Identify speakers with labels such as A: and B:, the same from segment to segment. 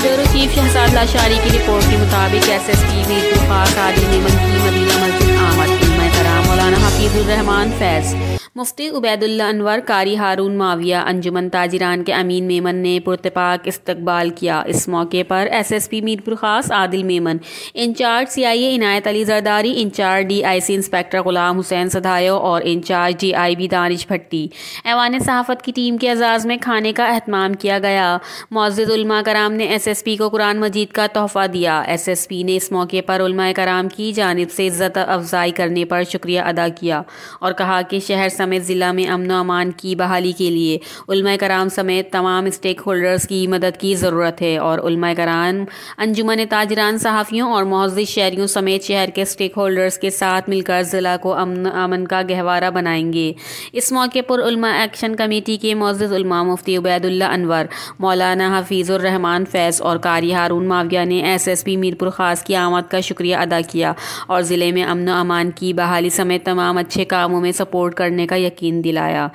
A: Bureau chief Shahzad Lashari की report के मुताबिक SSP मीरपुर खास आदिल मेमन की मदीना मस्जिद आमद उलमा कराम मौलाना हफीजुर रहमान फैज़, मुफ्ती उबैदुल्ला अनवर, कारी हारून माविया, अंजुमन ताजिरान के अमीन मेमन ने पुरतपाक इस्तकबाल किया। इस मौके पर SSP Mirpur Khas Adil Memon, incharge CIA Inayat Ali Zardari, incharge DIC inspector Ghulam Hussain Sadhayo और इंचार्ज DIB दानिश भट्टी, ऐवान सहाफ़त की टीम के एजाज़ में खाने का एहतमाम किया गया। मुअज़्ज़िज़ उलमा कराम ने SSP को कुरान मजीद का तोहफ़ा दिया। SSP ने इस मौके पर उलमा कराम की जानिब से इज़्ज़त अफ़ज़ाई करने पर शुक्रिया अदा किया और कहा कि शहर समेत ज़िला में अमन व अमान की बहाली के लिए उलमा कराम समेत तमाम स्टेक होल्डर्स की मदद की ज़रूरत है और उलमा कराम अंजुमन ताजिरान, सहाफ़ियों और मुअज़्ज़िज़ शहरियों समेत शहर के स्टेक होल्डर्स के साथ मिलकर ज़िला को अमन का गहवारा बनाएंगे। इस मौके पर उलमा एक्शन कमेटी के मुअज़्ज़िज़ उलमा मुफ्ती उबैदुल्ला अनवर, मौलाना हफीजुर रहमान फैज़ और कारी हारून माविया ने SSP मीरपुर खास की आमद का शुक्रिया अदा किया और ज़िले में अमन व अमान की बहाली समेत तमाम अच्छे कामों में सपोर्ट करने का यकीन दिलाया।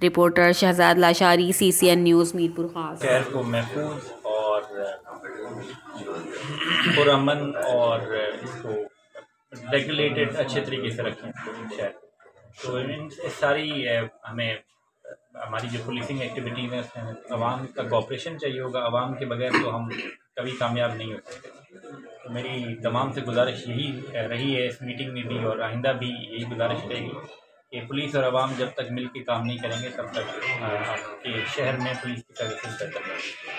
A: Reporter Shahzad Lashari, CCN news, Mirpur Khas.
B: शहर को महफूज और पुरअमन और इसको रेगुलेटेड अच्छे तरीके से रखें शहर। तो इन सारी हमें हमारी जो पुलिसिंग एक्टिविटीज़ हैं उसमें आवाम का कोऑपरेशन चाहिए होगा। आवाम के बगैर तो हम कभी कामयाब नहीं हो सकते। तो मेरी तमाम से गुजारिश यही रही है इस मीटिंग में भी और आइंदा भी यही गुजारिश रहेगी कि पुलिस और आवाम जब तक मिल के काम नहीं करेंगे तब तक आपके शहर में पुलिस की सर्विसेज बेहतर रहेगी।